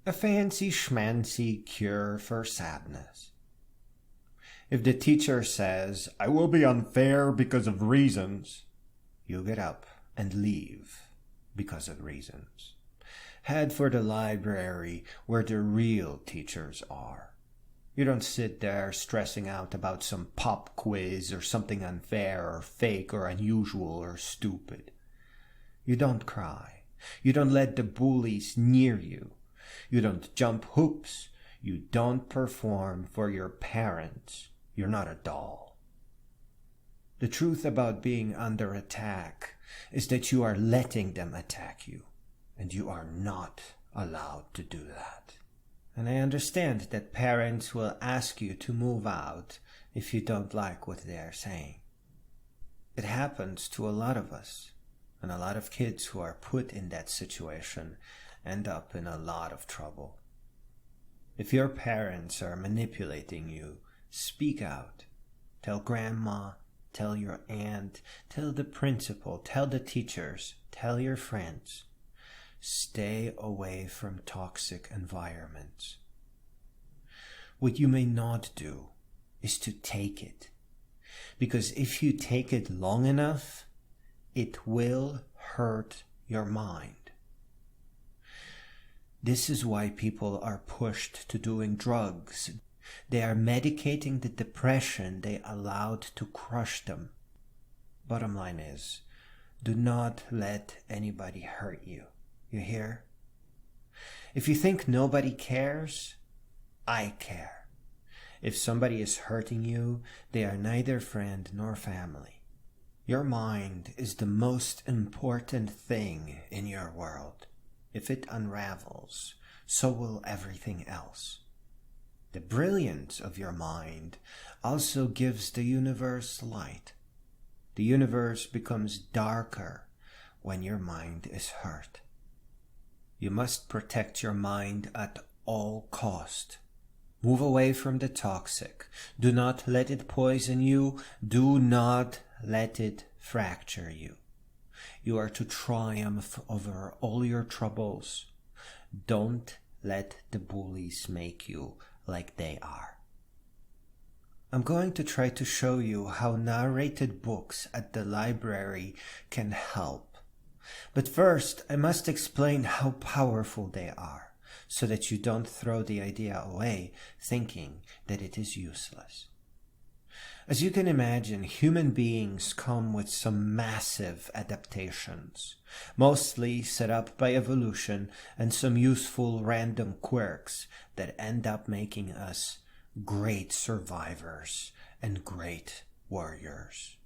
A fancy schmancy cure for sadness. If the teacher says, "I will be unfair because of reasons," you get up and leave because of reasons. Head for the library where the real teachers are. You don't sit there stressing out about some pop quiz or something unfair or fake or unusual or stupid. You don't cry. You don't let the bullies near you. You don't jump hoops. You don't perform for your parents. You're not a doll. The truth about being under attack is that you are letting them attack you, and you are not allowed to do that. And I understand that parents will ask you to move out if you don't like what they are saying. It happens to a lot of us, and a lot of kids who are put in that situation end up in a lot of trouble. If your parents are manipulating you, speak out. Tell grandma, tell your aunt, tell the principal, tell the teachers, tell your friends. Stay away from toxic environments. What you may not do is to take it. Because if you take it long enough, it will hurt your mind. This is why people are pushed to doing drugs. They are medicating the depression they allowed to crush them. Bottom line is, do not let anybody hurt you. You hear? If you think nobody cares, I care. If somebody is hurting you, they are neither friend nor family. Your mind is the most important thing in your world. If it unravels, so will everything else. The brilliance of your mind also gives the universe light. The universe becomes darker when your mind is hurt. You must protect your mind at all cost. Move away from the toxic. Do not let it poison you. Do not let it fracture you. You are to triumph over all your troubles. Don't let the bullies make you like they are. I'm going to try to show you how narrated books at the library can help. But first, I must explain how powerful they are, so that you don't throw the idea away thinking that it is useless. As you can imagine, human beings come with some massive adaptations, mostly set up by evolution, and some useful random quirks that end up making us great survivors and great warriors.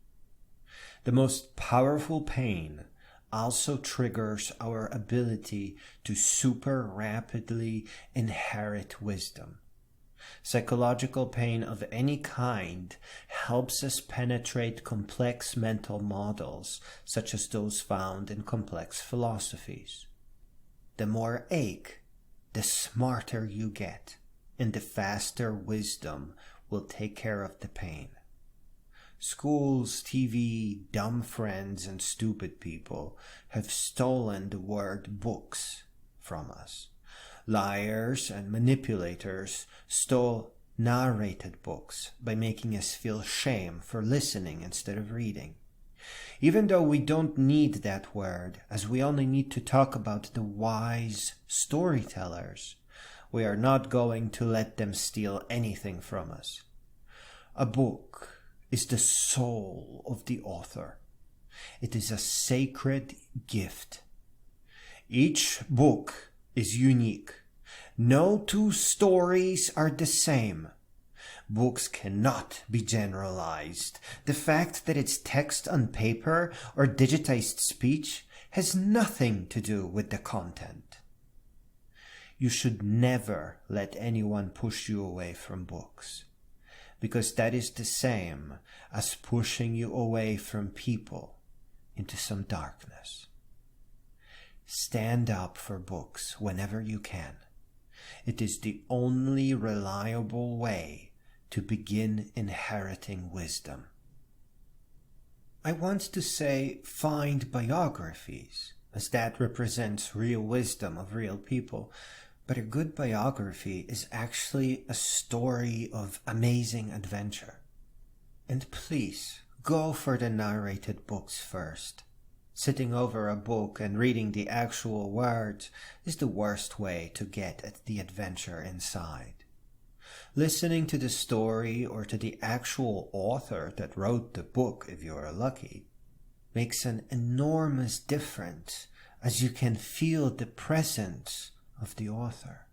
The most powerful pain also triggers our ability to super rapidly inherit wisdom. Psychological pain of any kind helps us penetrate complex mental models, such as those found in complex philosophies. The more ache, the smarter you get, and the faster wisdom will take care of the pain. Schools, TV, dumb friends, and stupid people have stolen the word books from us. Liars and manipulators stole narrated books by making us feel shame for listening instead of reading. Even though we don't need that word, as we only need to talk about the wise storytellers, we are not going to let them steal anything from us. A book is the soul of the author. It is a sacred gift. Each book is unique. No two stories are the same. Books cannot be generalized. The fact that it's text on paper or digitized speech has nothing to do with the content. You should never let anyone push you away from books, because that is the same as pushing you away from people into some darkness. Stand up for books whenever you can. It is the only reliable way to begin inheriting wisdom. I want to say find biographies, as that represents real wisdom of real people, But a good biography is actually a story of amazing adventure. And please, go for the narrated books first. Sitting over a book and reading the actual words is the worst way to get at the adventure inside. Listening to the story or to the actual author that wrote the book, if you're lucky, makes an enormous difference, as you can feel the presence of the author.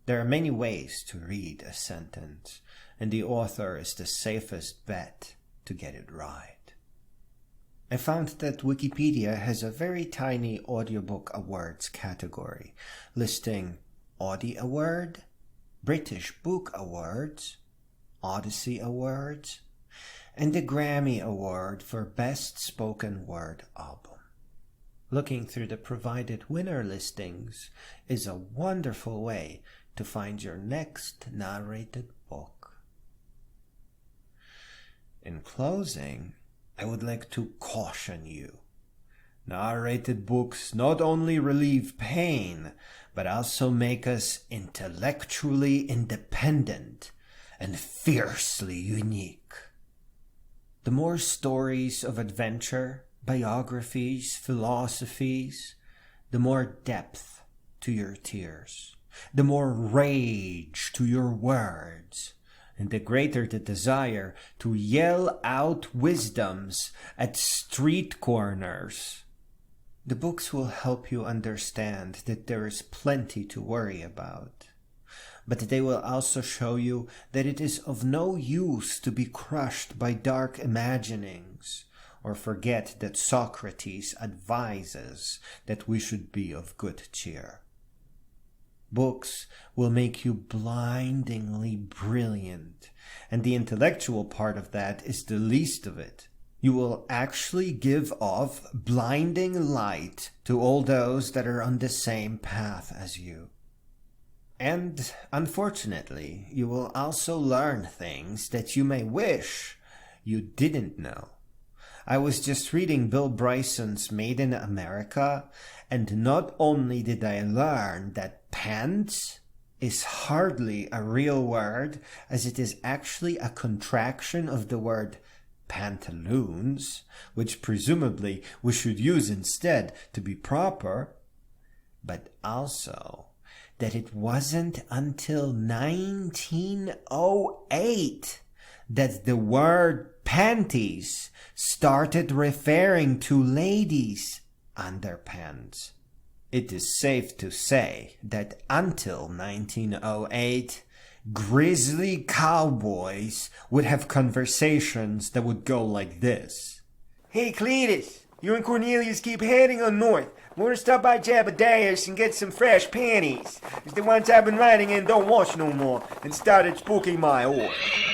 There are many ways to read a sentence, and the author is the safest bet to get it right. I found that Wikipedia has a very tiny audiobook awards category, listing Audie Award, British Book Awards, Odyssey Awards, and the Grammy Award for Best Spoken Word Album. Looking through the provided winner listings is a wonderful way to find your next narrated book. In closing, I would like to caution you. Narrated books not only relieve pain, but also make us intellectually independent and fiercely unique. The more stories of adventure, biographies, philosophies, the more depth to your tears, the more rage to your words, and the greater the desire to yell out wisdoms at street corners. The books will help you understand that there is plenty to worry about, but they will also show you that it is of no use to be crushed by dark imaginings, or forget that Socrates advises that we should be of good cheer. Books will make you blindingly brilliant, and the intellectual part of that is the least of it. You will actually give off blinding light to all those that are on the same path as you. And, unfortunately, you will also learn things that you may wish you didn't know. I was just reading Bill Bryson's Made in America, and not only did I learn that pants is hardly a real word, as it is actually a contraction of the word pantaloons, which presumably we should use instead to be proper, but also that it wasn't until 1908 that the word panties started referring to ladies' underpants. It is safe to say that until 1908, grizzly cowboys would have conversations that would go like this. Hey Cletus, you and Cornelius keep heading on north. We're gonna stop by Jabadias and get some fresh panties. It's the ones I've been riding in don't wash no more and started spooking my horse.